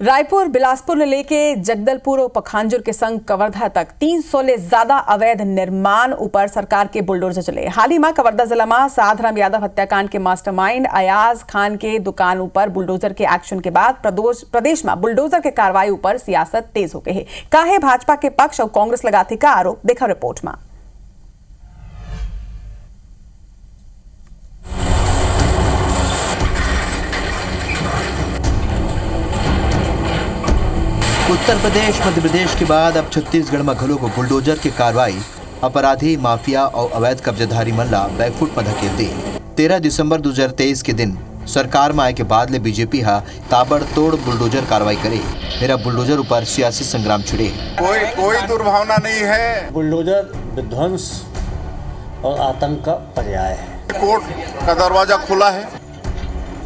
रायपुर बिलासपुर ने लेके जगदलपुर और पखांजूर के संग कवर्धा तक 300 ले ज्यादा अवैध निर्माण ऊपर सरकार के बुलडोजर चले। हाल ही में कवर्धा जिला में साधराम यादव हत्याकांड के मास्टरमाइंड अयाज खान के दुकान ऊपर बुलडोजर के एक्शन के बाद प्रदेश में बुलडोजर के कार्रवाई ऊपर सियासत तेज हो गई है। काहे भाजपा के पक्ष और कांग्रेस लगाती का आरोप, देखा रिपोर्ट में। उत्तर प्रदेश मध्य प्रदेश के बाद अब छत्तीसगढ़ में घलो को बुलडोजर की कार्रवाई अपराधी माफिया और अवैध कब्जाधारी मल्ला बैकफुट में धकेल दी। 13 दिसंबर 2023 के दिन सरकार में आए के बाद ले बीजेपी हा ताबड़तोड़ बुलडोजर कार्रवाई करे। मेरा बुलडोजर ऊपर सियासी संग्राम छिड़े। कोई दुर्भावना नहीं है। बुलडोजर विध्वंस और आतंक का पर्याय है। कोर्ट का दरवाजा खुला है।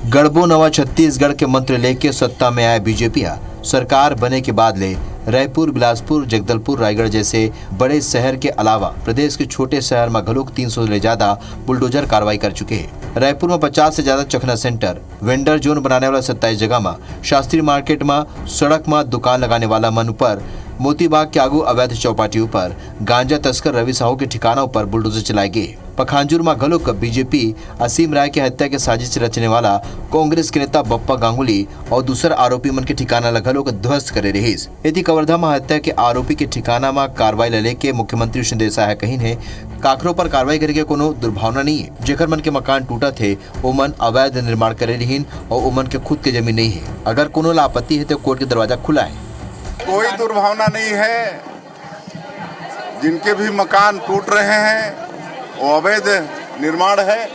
गढ़बो नवा छत्तीसगढ़ के मंत्र लेके सत्ता में आए बीजेपी हा सरकार बने के बाद ले रायपुर, बिलासपुर, जगदलपुर, रायगढ़ जैसे बड़े शहर के अलावा प्रदेश के छोटे शहर में घलोक 300 ले ज्यादा बुलडोजर कार्रवाई कर चुके हैं। रायपुर में 50 से ज्यादा चखना सेंटर, वेंडर जोन बनाने वाला 27 जगह में, शास्त्री मार्केट में, सड़क में दुकान लगाने वाला मन पर, मोतीबाग के आगू अवैध चौपाटी ऊपर, गांजा तस्कर रवि साहू के ठिकानों पर बुलडोजर चलाए गए। पखांजूर में घलोक बीजेपी असीम राय के हत्या के साजिश रचने वाला कांग्रेस के नेता बप्पा गांगुली और दूसरा आरोपी मन के ठिकाना घलोक ध्वस्त करे रहीस। यदि कवर्धा में हत्या के आरोपी के ठिकाना में कार्रवाई लेके मुख्यमंत्री शिंदे साहे कहीं है काकरों पर कार्रवाई करे के कोनो दुर्भावना नहीं है। जेकर मन के मकान टूटा थे वो मन अवैध निर्माण करे रहीन और वो मन के खुद के जमीन नहीं है। अगर कोनो ला आपत्ति है तो कोर्ट के दरवाजा खुला है। कोई दुर्भावना नहीं है। जिनके भी मकान टूट रहे हैं वो अवैध निर्माण है,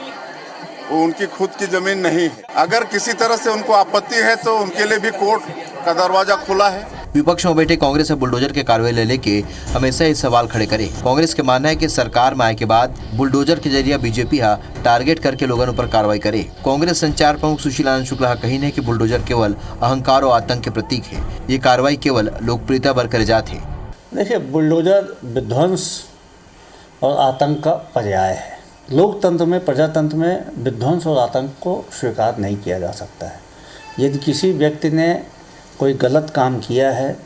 वो उनकी खुद की जमीन नहीं है। अगर किसी तरह से उनको आपत्ति है तो उनके लिए भी कोर्ट का दरवाजा खुला है। विपक्ष में बैठे कांग्रेस बुलडोजर के कार्रवाई लेके हमेशा ही सवाल खड़े करे। कांग्रेस के मानना है कि सरकार में आए के बाद बुलडोजर के जरिए बीजेपी हा टारगेट करके लोगों पर कार्रवाई करे। कांग्रेस संचार प्रमुख सुशील आनंद शुक्ला कही है कि बुलडोजर केवल अहंकार और आतंक के प्रतीक है। ये कार्रवाई केवल लोकप्रियता भर करे जाते है। देखिए, बुलडोजर विध्वंस और आतंक का पर्याय है। लोकतंत्र में, प्रजातंत्र में विध्वंस और आतंक को स्वीकार नहीं किया जा सकता है। यदि किसी व्यक्ति ने कोई गलत काम किया है,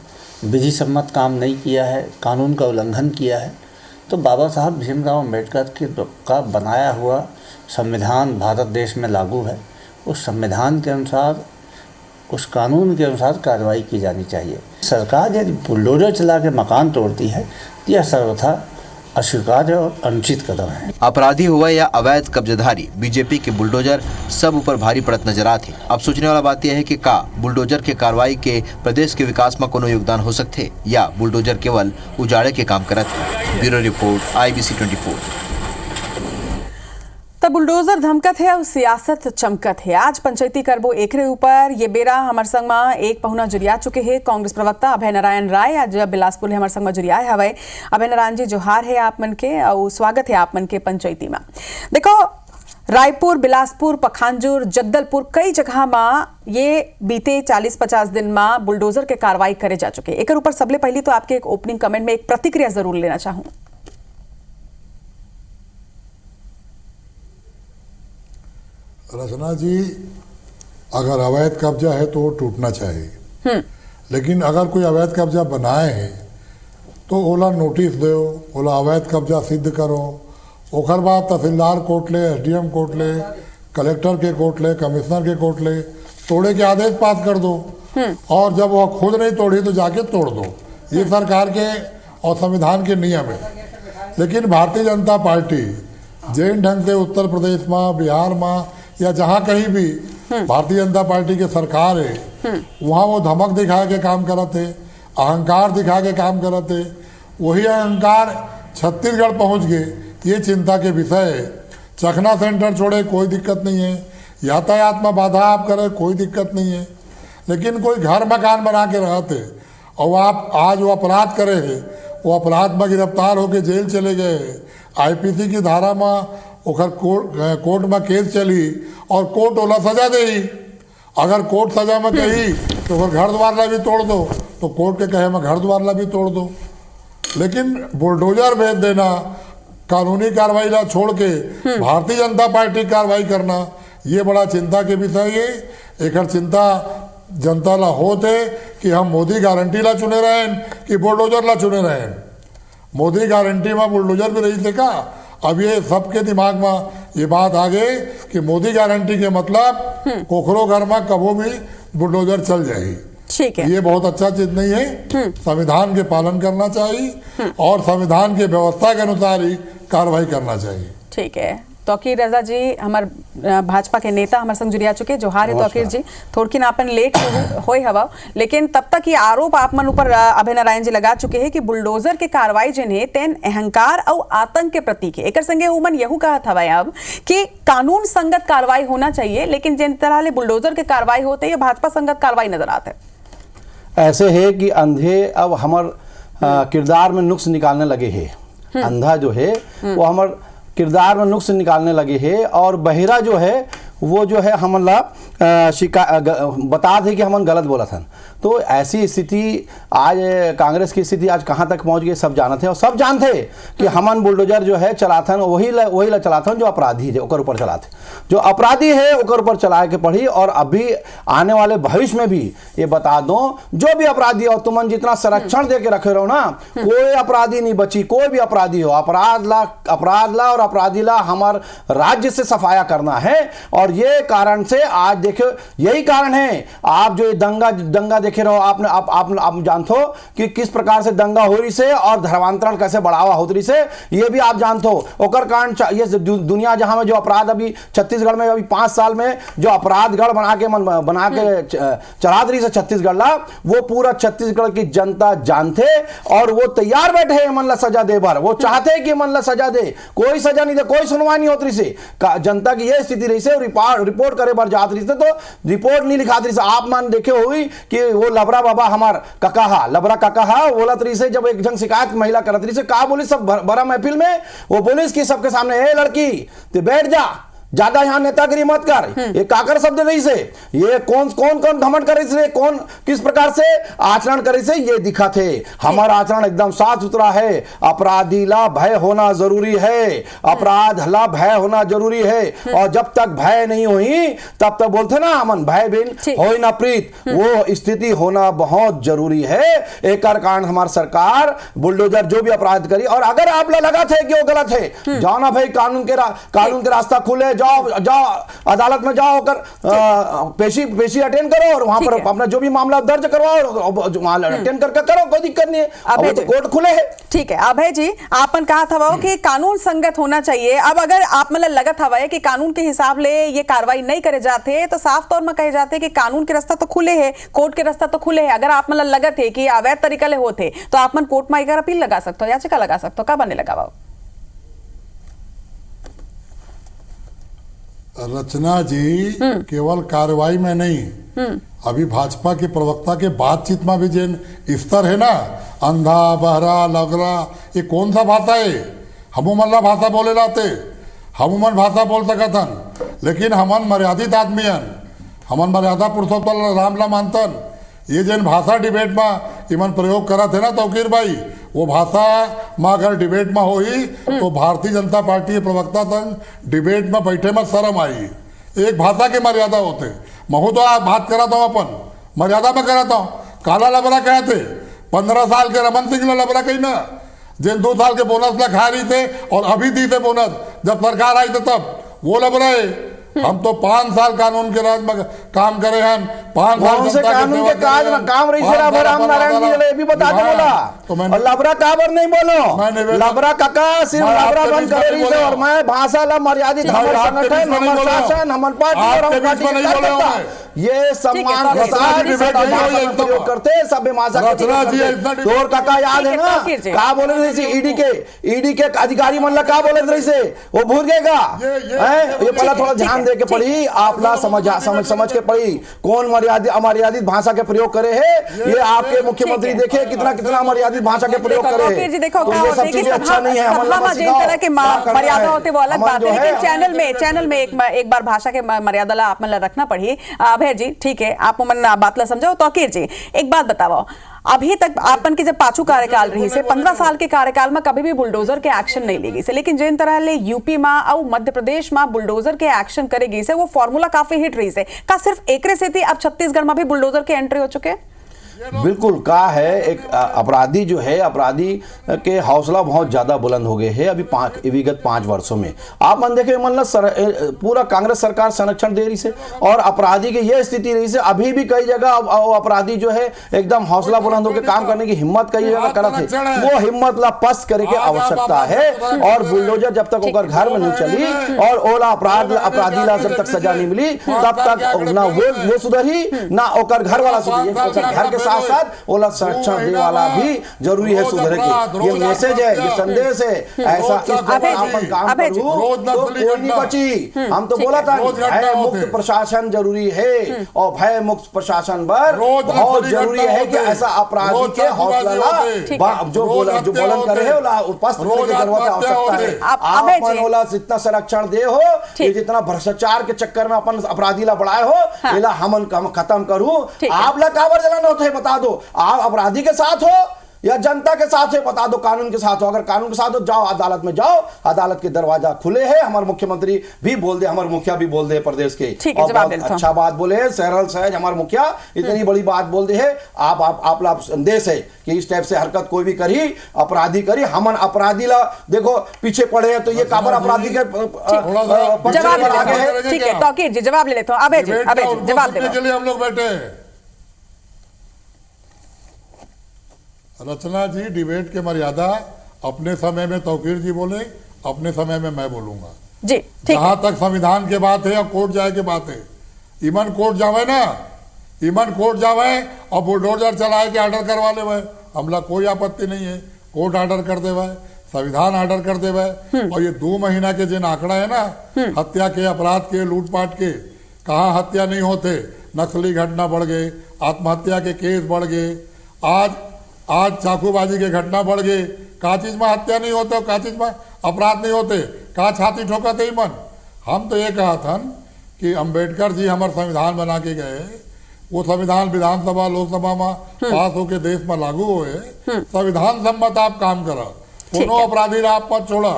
विधि सम्मत काम नहीं किया है, कानून का उल्लंघन किया है, तो बाबा साहब भीमराव अम्बेडकर का बनाया हुआ संविधान भारत देश में लागू है। उस संविधान के अनुसार, उस कानून के अनुसार कार्रवाई की जानी चाहिए। सरकार यदि बुलडोजर चला के मकान तोड़ती है तो यह सर्वथा अस्वीकार्य और अनुचित कदम है। अपराधी हुआ या अवैध कब्जाधारी, बीजेपी के बुलडोजर सब ऊपर भारी पड़त नजर आते। अब सोचने वाला बात यह है कि का बुलडोजर के कार्रवाई के प्रदेश के विकास में कोनो योगदान हो सकते या बुलडोजर केवल उजाड़े के काम करत है। Bureau report, IBC 24। तब बुलडोजर धमकत है और सियासत चमकत है। आज पंचायती करबो एकरे ऊपर ये बेरा हमार संग में एक पहुना जुरिया चुके हैं। कांग्रेस प्रवक्ता अभय नारायण राय आज बिलासपुर हमार संग में जुरिया हवे। अभय नारायण जी, जोहार है आप मन के और स्वागत है आप मन के पंचायती में। देखो, रायपुर, बिलासपुर, पखांजूर, जगदलपुर कई जगह में ये बीते 40-50 दिन में बुलडोजर के कार्रवाई करे जा चुके। एक ऊपर सबले पहली तो आपके एक ओपनिंग कमेंट में एक प्रतिक्रिया जरूर लेना चाहूँ। रचना जी, अगर अवैध कब्जा है तो वो टूटना चाहिए, लेकिन अगर कोई अवैध कब्जा बनाए है तो ओला नोटिस दो, ओला अवैध कब्जा सिद्ध करो। ओकर बाद तहसीलदार कोर्ट ले, SDM कोर्ट ले, कलेक्टर के कोर्ट ले, कमिश्नर के कोर्ट ले, तोड़े के आदेश पास कर दो। और जब वह खुद नहीं तोड़ी तो जाके तोड़ दो। ये सरकार के और संविधान के नियम है। लेकिन भारतीय जनता पार्टी जिन ढंग से उत्तर प्रदेश में, बिहार में या जहाँ कहीं भी भारतीय जनता पार्टी की सरकार है, वहाँ वो धमक दिखा के काम करते, अहंकार दिखा के काम करते। वही अहंकार छत्तीसगढ़ पहुँच गए, ये चिंता के विषय है। चखना सेंटर छोड़े कोई दिक्कत नहीं है, यातायात में बाधा आप करें कोई दिक्कत नहीं है, लेकिन कोई घर मकान बना के रहते और आप आज वो अपराध करे है, वो अपराध में गिरफ्तार होकर जेल चले गए। IPC की धारा में ओकर कोर्ट में केस चली और कोर्ट ओला सजा दे। अगर कोर्ट सजा में कही तो फिर घर द्वार ला भी तोड़ दो, तो कोर्ट के कहे में घर द्वार ला भी तोड़ दो। लेकिन बुलडोजर भेज देना, कानूनी कार्रवाई ला छोड़ के भारतीय जनता पार्टी कार्रवाई करना, ये बड़ा चिंता के विषय है। एक चिंता जनता ला होते कि हम मोदी गारंटी ला चुने रहे कि बुलडोजर ला चुने रहे। मोदी गारंटी में बुलडोजर भी रही थे का। अब ये सबके दिमाग में ये बात आ गई कि मोदी गारंटी के मतलब कोखरो घर में कबो भी बुलडोजर चल जाएगी। ठीक है, ये बहुत अच्छा चीज नहीं है। संविधान के पालन करना चाहिए और संविधान के व्यवस्था के अनुसार ही कार्रवाई करना चाहिए। ठीक है, तौकीर रजा जी हमार भाजपा के नेता हमारे संग जुड़िया चुके। जोहार है तौकीर जी, थोड़की ना अपन लेट होई हवा, लेकिन तब तक ये आरोप आप मन ऊपर अभय नारायण जी लगा चुके हैं कि बुलडोजर के कार्रवाई जिन्हें तेन अहंकार और आतंक के प्रतीक है। एक संगे उमन यहू कहा था अब कि कानून संगत कार्रवाई होना चाहिए, लेकिन जिन तरह बुलडोजर के कार्रवाई होते ये भाजपा संगत कार्रवाई नजर आते ऐसे है कि अंधे अब हमार किरदार में नुक्स निकालने लगे हैं। अंधा जो है वो हमार किरदार में नुक्स निकालने लगे हैं और बहिरा जो है वो जो है हमला बता दे कि हमन गलत बोला था। तो ऐसी स्थिति आज कांग्रेस की स्थिति आज कहाँ तक पहुँच गई सब जानते हैं और सब जानते कि हमन बुलडोजर जो है चलाथन वही ला चलाथन जो अपराधी है ओकर ऊपर चलाते, जो अपराधी है ओकर ऊपर चला के पढ़ी। और अभी आने वाले भविष्य में भी ये बता दो जो भी अपराधी हो तुमन जितना संरक्षण दे के रखे रहो ना, कोई अपराधी नहीं बची। कोई भी अपराधी हो अपराध ला और अपराधी ला हमार राज्य से सफाया करना है। और ये कारण से आज देखो यही कारण है आप जो दंगा देखे रहो आपने आप जानते हो कि किस प्रकार से दंगा हो रही से और धर्मांतरण कैसे बढ़ावा हो रही से, ये भी आप जानते हो। ओकर कारण ये दुनिया जहां में जो अपराध अभी छत्तीसगढ़ में अभी 5 साल में जो अपराधगढ़ बना के चला रही से छत्तीसगढ़ ला, वो पूरा छत्तीसगढ़ की जनता जानते और वो तैयार बैठे है मन ला सजा दे बार। वो चाहते कि मन ला सजा दे, कोई सजा नहीं दे, कोई सुनवाई नहीं होती से जनता की ये स्थिति रही से। रिपोर्ट करे बार जात रही से तो रिपोर्ट नहीं लिखा रही से। आप मान देखे हुई कि वो लबरा बाबा हमार लबरा काका बोलत रही से जब एक जन शिकायत महिला करत रही से का बोली सब बड़ा महफिल में वो पुलिस की सबके सामने ए लड़की तो बैठ जा, ज्यादा यहाँ नेतागिरी मत कर। ये काकर शब्द नहीं से ये कौन घमंड करे से कौन किस प्रकार से आचरण करे से ये दिखा थे। हमारा आचरण एकदम साफ सुथरा है। अपराधी ला भय होना जरूरी है, अपराध ला भय होना जरूरी है। और जब तक भय नहीं हुई तब तक बोलते ना अमन भय बिन होई ना प्रीत, वो स्थिति होना बहुत जरूरी है। एक कारण हमारी सरकार बुलडोजर जो भी अपराध करी और अगर आप लगा थे कि वो गलत है जाओ ना भाई कानून के रास्ता खुले, जाओ अदालत में जाओ कर पेशी अटेंड करो और वहां पर अपना जो भी मामला दर्ज करवाओ अटेंड करके करो, कोई दिक्कत नहीं है। अब तो कोर्ट खुले है। ठीक है अभय जी, आपन कहा था वो कि कानून संगत होना चाहिए। अब अगर आप मतलब लगत हवा है कि कानून के हिसाब ले ये कार्रवाई नहीं करे जाते तो साफ तौर में कहे जाते कि कानून के रास्ता तो खुले है, कोर्ट के रास्ता तो खुले है। अगर आप मतलब लगत है कि अवैध तरीका ले होते तो आप मन कोर्ट में एक अपील लगा सकते हो, याचिका लगा सकते हो, का बने लगा रचना जी केवल कार्रवाई में नहीं, अभी भाजपा के प्रवक्ता के बातचीत में भी जिन स्तर है ना, अंधा बहरा लगरा, ये कौन सा भाषा है? हमन ला भाषा बोले लाते, हमन भाषा बोल सकतन, लेकिन हमन मर्यादित आदमी हन, हमन मर्यादा पुरुषोत्तम राम ला मानतन। ये जिन भाषा डिबेट में इमन प्रयोग करा थे ना तौकीर भाई, वो भाषा में अगर डिबेट में होई तो भारतीय जनता पार्टी के प्रवक्ता संग डिबेट में बैठे में शर्म आई। एक भाषा के मर्यादा होते, महू तो आप बात कराता हूँ अपन मर्यादा में कराता हूँ। काला लबरा कहते 15 साल के रमन सिंह लबरा कही ना, जिन 2 साल के बोनस ला खा रही थे और अभी दी थे बोनस जब सरकार आई थे तब, वो लबरा है। हम तो 5 साल कानून के राज में काम करे हैं, 5 साल से कानून के काज में काम रही से राम नारायण जी ने भी बता दे बोला तो मैं लबरा काबर नहीं बोलो, लबरा काका सिर्फ लबरा बंद करे रही से और मैं भाषा ला मर्यादित हमारे संगठन हमारे शासन हमारे पार्टी और हम पार्टी ये सम्मान के साथ प्रयोग करते सब भाषा का। तोर काका याद है ना का बोले रही से ईडी के अधिकारी मन ला का बोले रही से वो भूल गएगा। ये पहला थोड़ा ध्यान दे के पढ़ी, आप ला समझ के पढ़ी कौन अमर्यादित भाषा के प्रयोग करे है। ये आपके मुख्यमंत्री देखे कितना अमर्यादित भाषा के प्रयोग करे है। देखो अच्छा नहीं है, तरह के मर्यादा होते वो अलग बात है, लेकिन चैनल में एक बार भाषा के मर्यादा ला आप मन रखना पड़ी। अभय जी ठीक है, आप मन बात ला समझो। तौकीर जी एक बात बताओ, अभी तक आपन के जब पाछू कार्यकाल रही से 15 साल के कार्यकाल में कभी भी बुलडोजर के एक्शन नहीं लेगी से, लेकिन जिन तरह ले यूपी में और मध्य प्रदेश में बुलडोजर के एक्शन करेगी से वो फॉर्मूला काफी हिट रही से। का सिर्फ एकरे से थी, अब छत्तीसगढ़ में भी बुलडोजर के एंट्री हो चुके? बिल्कुल का है, एक अपराधी जो है, अपराधी के हौसला बहुत ज्यादा बुलंद हो गए हैं अभी विगत 5 वर्षों में। आप मन देखे मतलब पूरा कांग्रेस सरकार संरक्षण दे रही से और अपराधी की यह स्थिति रही से। अभी भी कई जगह अपराधी जो है एकदम हौसला बुलंद होकर काम करने की हिम्मत कई जगह करत है, वो हिम्मत ला पस्त करे के आवश्यकता है। और बुलडोजर जब तक ओकर घर में नहीं चली और ओला अपराधी ला जब तक सजा नहीं मिली तब तक ना वो सुधरी ना ओकर घर वाला सुधरी। ओकर घर के साथ साथ ओला संरक्षण देने वाला भी जरूरी है सुधरे की। ये मैसेज है, ये संदेश है। ऐसा इस अपन काम करूं तो कोई नहीं बची। हम तो बोला था भय मुक्त प्रशासन जरूरी है और भय मुक्त प्रशासन पर बहुत जरूरी है कि ऐसा अपराधी के हौसला जो बुलंद करे है ओला उपस्थित करने की जरूरत आवश्यकता है। आप ओला जितना संरक्षण दे हो, ये जितना भ्रष्टाचार के चक्कर में अपन अपराधी ला बढ़ाए हो, इला हमन खत्म करूं। आप ला काबर जलाना होता है बता दो। आप अपराधी के साथ हो या जनता के साथ है बता दो, कानून के साथ हो। अगर कानून के साथ हो जाओ अदालत में जाओ, अदालत के दरवाजा खुले हैं। हमारे मुख्यमंत्री भी बोल दे, हमारे मुखिया भी बोल दे प्रदेश के, और बहुत अच्छा बात बोले है, सरल सहज हमारे मुखिया इतनी बड़ी बात बोल दे है। आप संदेश है कि इस टाइप से हरकत कोई भी करी, अपराधी करी, हमन अपराधी ला देखो पीछे पड़े हैं तो ये काबर अपराधी के आगे है। ठीक है तौकीर जी जवाब ले लेता हूं। अबे जी जवाब दे। हम लोग बैठे रचना जी, डिबेट के मर्यादा अपने समय में तौकीर जी बोले, अपने समय में मैं बोलूंगा जी। जहां तक संविधान के बात है या कोर्ट जाए के बात है, इमन कोर्ट जावे ना, इमन कोर्ट जावे और बुलडोजर चलाए के ऑर्डर करवा ले वह, हमला कोई आपत्ति नहीं है। कोर्ट ऑर्डर कर दे वह, संविधान ऑर्डर कर दे वह। और ये 2 महीना के जिन आंकड़ा है ना, हत्या के, अपराध के, लूटपाट के, कहाँ हत्या नहीं होते, नक्सली घटना बढ़ गए, आत्महत्या के केस बढ़ गए, आज चाकूबाजी के घटना बढ़ गए। का चीज में हत्या नहीं होते, का चीज में अपराध नहीं होते, का छाती ठोकते ही मन। हम तो ये कहा था कि अम्बेडकर जी हमारे संविधान बना के गए, वो संविधान विधानसभा लोकसभा में पास होके देश में लागू हुए। संविधान सम्मत आप काम करा, कोनो अपराधी ला आप मत छोड़ा।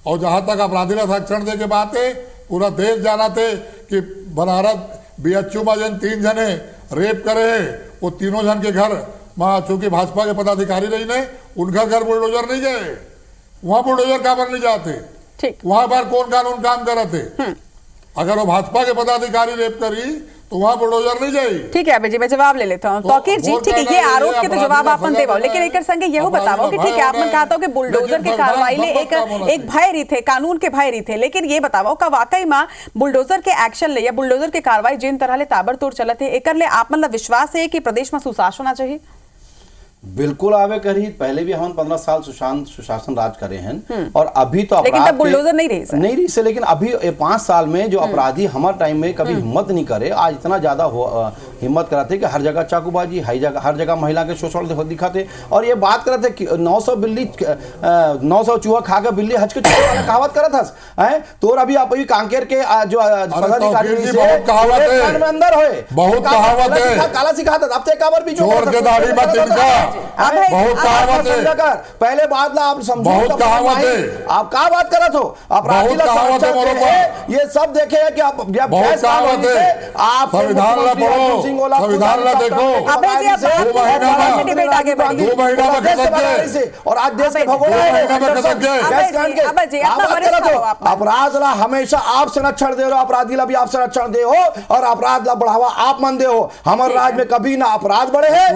और जहां तक अपराधी ला संरक्षण दे के बात है, पूरा देश जाना थे कि बनारस BHU में जन 3 जने रेप करे है, वो तीनों जन के घर चूंकि भाजपा के पदाधिकारी नहीं ने, उनका घर बुलडोजर नहीं गए, वहां बुलडोजर काबर नहीं जाते, वहां पर कौन कानून काम करते। अगर वो भाजपा के पदाधिकारी रेप करी तो वहां बुलडोजर नहीं जाए। ठीक है अबे जी मैं जवाब ले लेता हूं। तौकीर जी ठीक है, ये आरोप के तो जवाब आपन देवो, लेकिन एक संगे यही बताओ कि ठीक है आपने कहा था कि बुलडोजर के कार्रवाई ले एक भय रही थे, कानून के भय रही थे, लेकिन ये बताओ का वाकई में बुलडोजर के एक्शन ले या बुलडोजर के कार्रवाई जिन तरह ले ताबड़तोड़ चलत है, एक ले आप मतलब विश्वास है कि प्रदेश में सुशासन होना चाहिए? बिल्कुल आवे करी। पहले भी हम 15 साल सुशासन राज करे हैं और अभी तो लेकिन तब बुलडोजर नहीं रही से, लेकिन अभी 5 साल में जो अपराधी हमारे टाइम में कभी हिम्मत नहीं करे, आज इतना ज्यादा हिम्मत कराते कि हर जगह चाकूबाजी, हर जगह महिला के शोषण दिखाते। और ये बात करते कि 900 चूहा खा के बिल्ली हज के कहावत करत है। तो अभी आप कांकेर के जो पदाधिकारी अंदर होए बहुत कहावत है, काला सिखाता अब बहुत कहावत है। पहले बात ना आप समझो, बहुत कहावत है। आप क्या बात करत हो? अपराधी ये सब देखे है कि आप बहुत कहावत है। आप संविधान ला पढ़ो, संविधान ला देखो। 2 महीना में और आज देश के भगोड़ा अपराध ला हमेशा आप संरक्षण दे रहे हो, अपराधी ला भी आप संरक्षण दे हो और अपराध ला बढ़ावा आप मन दे हो। हमारे राज्य में कभी ना अपराध बढ़े है,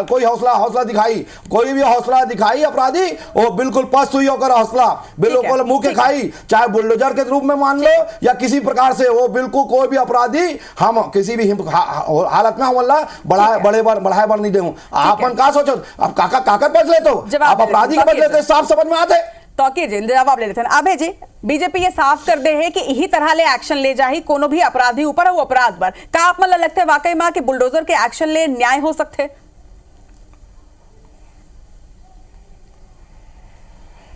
कोई हौसला दिखाई, कोई भी हौसला दिखाई अपराधी वो बिल्कुल पस्त हुई होकर हौसला बिल्कुल मुंह के खाई, चाहे बुलडोजर के रूप में मान लो या किसी प्रकार से, वो बिल्कुल कोई भी अपराधी हम किसी भी हालत में हमला बढ़ाए नहीं दे। आपन का सोचो, अब काका बच ले तो आप अपराधी के बच लेते, साफ समझ में आते। तौकीर जी जवाब ले लेते हैं। अबे जी बीजेपी ये साफ कर दे है कि यही तरह ले एक्शन ले जाही कोनो भी अपराधी ऊपर वो अपराध पर का आप मतलब लगता है वाकई में कि बुलडोजर के एक्शन ले न्याय हो सकते?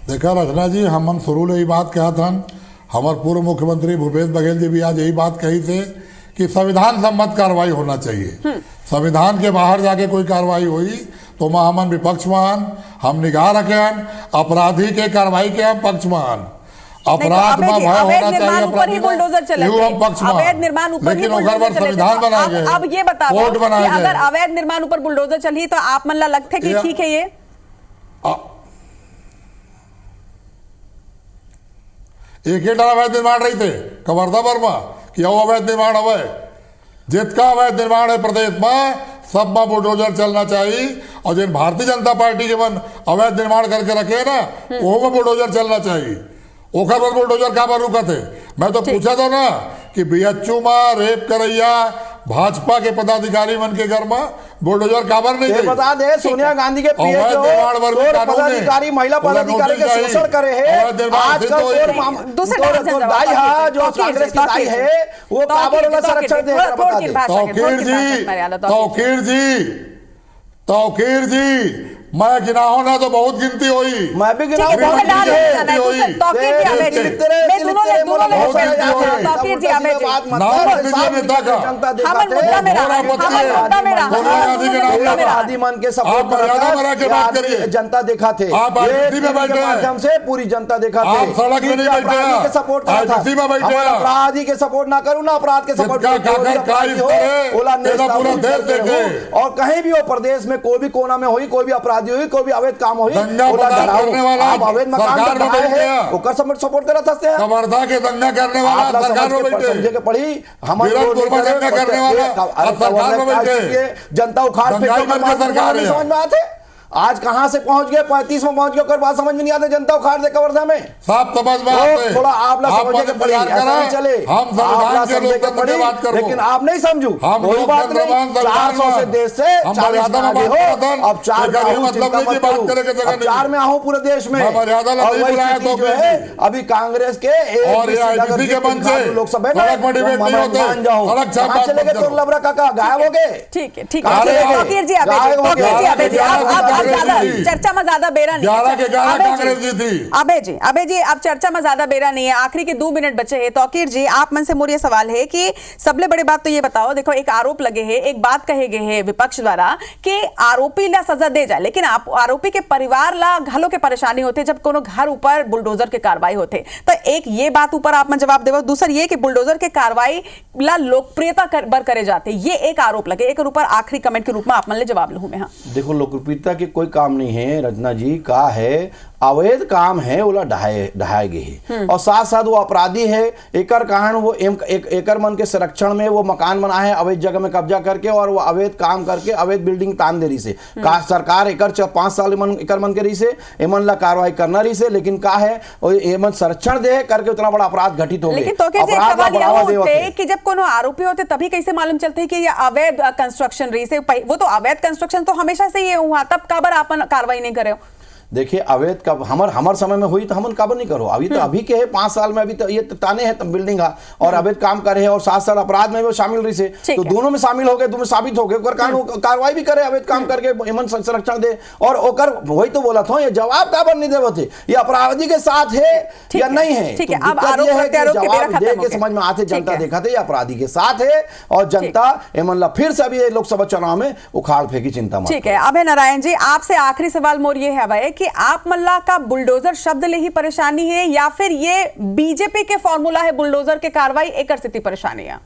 देखा रचना जी, हम शुरू में यही बात कहा था, हमारे पूर्व मुख्यमंत्री भूपेश बघेल जी भी आज यही बात कही थे कि संविधान सम्मत कार्रवाई होना चाहिए। संविधान के बाहर जाके कोई कार्रवाई हुई तो हमन विपक्ष मान, हम निगाह रखें, अपराधी के कार्रवाई के हम पक्ष मान, अपराध में भय होना चाहिए, ऊपर ही बुलडोजर चले, हम पक्ष मान, अवैध निर्माण ऊपर ही लेकिन बुलडोजर चले। संविधान बनाए गए, अब ये बताओ कोर्ट बनाए कि अगर गए, अवैध निर्माण ऊपर बुलडोजर चली तो आप मन ला लगता है कि ठीक है ये एक ही अवैध निर्माण रही थे कवर्धा वर्मा कि अवैध निर्माण हवे, जितना अवैध निर्माण है प्रदेश में सब में बुलडोजर चलना चाहिए, और जिन भारतीय जनता पार्टी के मन अवैध निर्माण करके रखे ना वो में बुलडोजर चलना चाहिए। ओखर पर बुलडोजर का पर रुका थे। मैं तो पूछा था ना कि बीएचयू में रेप करैया भाजपा के पदाधिकारी मन के घर में बुलडोजर काबर नहीं गई। बता दे सोनिया गांधी के पीए जो पदाधिकारी महिला पदाधिकारी के शोषण करे है, आजकल तो दाई है जो कांग्रेस की दाई है वो काबर वाला संरक्षण दे रहा। तौकीर जी मैं गिनाऊं ना तो बहुत गिनती हुई, मैं भी गिनाऊं जनता देखा थे माध्यम से पूरी जनता देखा थे, के सपोर्ट अपराधी के सपोर्ट ना करूँ ना अपराध के सपोर्ट, और कहीं भी हो प्रदेश में कोई भी कोना में हुई, कोई भी अपराधी हुई, कोई भी अवैध काम हुई, अवैध मकान ओकर सपोर्ट करत हस्ते हैं। कवर्धा के दंगा करने वाला सरकार में बैठे, समझे के पड़ी हमारे दंगा करने वाला सरकार में बैठे, जनता उखाड़ फेंक सरकार समझ में आते। आज कहां से पहुंच गए 35 में पहुंच गए, कर बात समझ में नहीं आते। जनता उखाड़ दे कवर्धा में सब समझ में आते, थोड़ा आप लोग समझे के पड़ी, ऐसा नहीं चले हम संविधान के लोकतंत्र की बात करो, लेकिन आप नहीं समझू कोई बात नहीं। 400 से देश से 40 में आगे हो, अब 4 में आहू पूरे देश में, अभी कांग्रेस के लोकसभा मान जाऊं चले गए तो लबरा काका गायब हो गए। ठीक है ठीक है, चर्चा में ज्यादा बेरा नहीं है। अबे जी अब चर्चा में ज्यादा बेरा नहीं है, आखिरी के 2 मिनट बचे हैं। तौकीर जी आप मन से मोर ये सवाल है कि सबले बड़ी बात तो ये बताओ, देखो एक आरोप लगे है, एक बात कहे गए है विपक्ष द्वारा कि आरोपी ला सजा दे जाए, लेकिन आरोपी के परिवार ला घलो के परेशानी होते जब कोनो घर ऊपर बुलडोजर के कार्रवाई होते। तो एक ये बात ऊपर आप मन जवाब देवो, दूसर ये कि बुलडोजर के कार्रवाई ला लोकप्रियता बर करे जाते, ये एक आरोप लगे, एक ऊपर आखिरी कमेंट के रूप में आप मन ले जवाब लूं मैं। हाँ देखो लोकप्रियता के कोई काम नहीं है रचना जी, का है अवैध काम है वो ढहाए गए है, और साथ साथ वो अपराधी है एकर कारण वो एकर मन के संरक्षण में वो मकान बना है अवैध जगह में कब्जा करके, और वो अवैध काम करके अवैध बिल्डिंग तान दे रही से का सरकार एकर 5 साल एकर मन के रही से एमन ला कार्रवाई करना रही से, लेकिन का है एमन संरक्षण दे करके उतना बड़ा अपराध घटित हो गए। कि जब कोनो आरोपी होते तभी कैसे मालूम चलते है कि ये अवैध कंस्ट्रक्शन रही से, वो तो अवैध कंस्ट्रक्शन तो हमेशा से ये हुआ, तब काबर आपन कार्रवाई नहीं करे। देखिए अवैध कब हमार समय में हुई तो हम काबर नहीं करो, अभी तो अभी के है 5 साल में अभी तो ये ताने हैं तब बिल्डिंग है और अवैध काम करे है, और 7 साल अपराध में वो शामिल रही से, तो दोनों में शामिल हो गए, दोनों साबित हो गए, कार्रवाई भी करे अवैध काम करके एमन संरक्षण दे, और ओकर वही तो बोला था ये जवाब काबर नहीं देवो थे, ये अपराधी के साथ है या नहीं है। ठीक है, अब आरोप जवाब दे के समझ में आते, जनता देखा थे ये अपराधी के साथ है, और जनता एमन ला फिर से अभी लोकसभा चुनाव में उखाड़ फेंकी चिंता मत। ठीक है, अभय नारायण जी आपसे आखिरी सवाल मोर ये है कि आप मल्ला का बुलडोजर शब्द ले ही परेशानी है या फिर ये बीजेपी के फॉर्मूला है बुलडोजर के कार्रवाई एक स्थिति परेशानी है?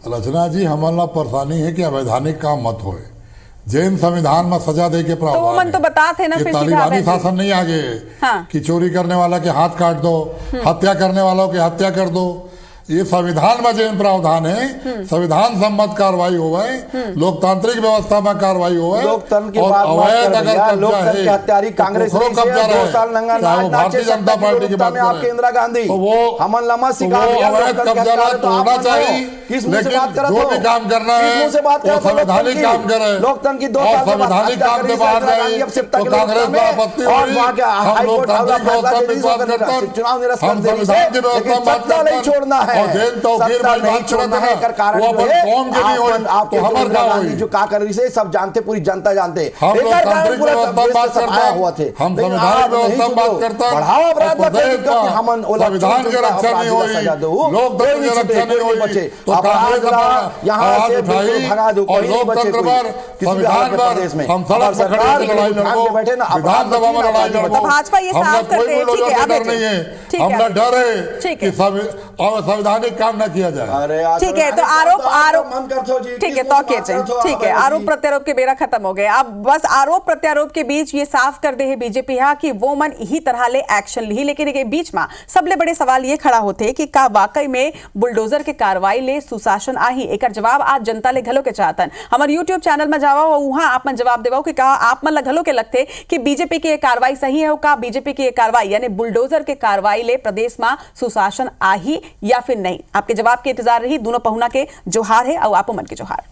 रचना जी हमारा परेशानी है कि अवैधानिक काम मत होए, जैन संविधान में सजा दे के प्रावधान तो बताते ना, तालिबानी शासन नहीं आगे कि चोरी करने वाला के हाथ काट दो, हत्या करने वालों की हत्या कर दो, ये संविधान में जैन प्रावधान है, संविधान सम्मत कार्रवाई हो गए, लोकतांत्रिक व्यवस्था में कार्रवाई हो गए, और अवैध अगर हत्यारी कांग्रेस भारतीय जनता पार्टी की बात करें इंदिरा गांधी तो वो अवैध कब्जा तो होना चाहिए, लेकिन जो भी काम करना है वो संवैधानिक काम करे, लोकतंत्र की और संवैधानिक काम से बाहर जाए तो कांग्रेस को आपत्ति हुई, हम लोकतांत्रिक व्यवस्था में बात करते हैं, हम संविधान की व्यवस्था में बात करते हैं, नहीं छोड़ना है। रहे और जैन तो फिर सत्ता भाई नहीं बात छोड़ना करते है हैं, कर कारण वो जो अपन है कौम के नहीं होए, आपके तो जो हमार इंदिरा का गांधी होए। जो का कर रही से सब जानते, पूरी जनता जानते। हम लोग एकर कारण तांत्रिक पूरा व्यवस्था देश बात से करते सफाया हैं, हुआ थे। हम लेकिन संवैधानिक आप नहीं व्यवस्था सुन बात लो। करते हैं, बढ़ाओ अपराध और मत करिए, प्रदेश का हमन ओला संविधान चोर की का रक्षा नहीं अपराधी का सजा दो, हुई, लोकतंत्र की रक्षा नहीं हुई, बचे तो अपराध कांग्रेस ला अपना यहाँ आवाज से उठाई बिल्कुल भगा दो, और कहीं नहीं बचे लोकतंत्र कोई। पर, किसी भी संविधान हाल में पर प्रदेश में हम सड़क हमारी पर खड़े सरकार होकर लड़ाई बिल्कुल ध्यान लड़ो, दे बैठे ना, विधानसभा में लड़ाई अपराध लड़ो। तो भाजपा ये हमने साफ कोई करते हैं, बुलडोजर ठीक है, का डर अभय नहीं जी। है, ठीक है, हमने डर है ठीक कि है। संवैधानिक काम न किया जाए। अरे ठीक है, तो आरोप मन करते हो जी, ठीक है, किस तो मुझसे के बात करते हो ठीक है, आप आरोप जी? प्रत्यारोप के बेरा खत्म हो गए। अब बस आरोप प्रत्यारोप के बीच ये साफ कर दे है बीजेपी यहाँ कि वो मन ही तरह ले एक्शन ली, लेकिन एक बीच में सबले बड़े सवाल ये खड़ा होते कि का वाकई में बुलडोजर के कार्रवाई ले सुशासन आही। एक जवाब आज जनता ले घलो के चाहतन। हमारे यूट्यूब चैनल में जावा और वहां आप मन जवाब देवाओ कि कहा आप मन घलो के लगते कि बीजेपी की ये कार्रवाई सही है, का बीजेपी की ये कार्रवाई यानी बुलडोजर के कार्रवाई ले प्रदेश में सुशासन आही या फिर नहीं। आपके जवाब के इंतजार रही। दोनों पहुना के जोहार है और आपो मन के जोहार।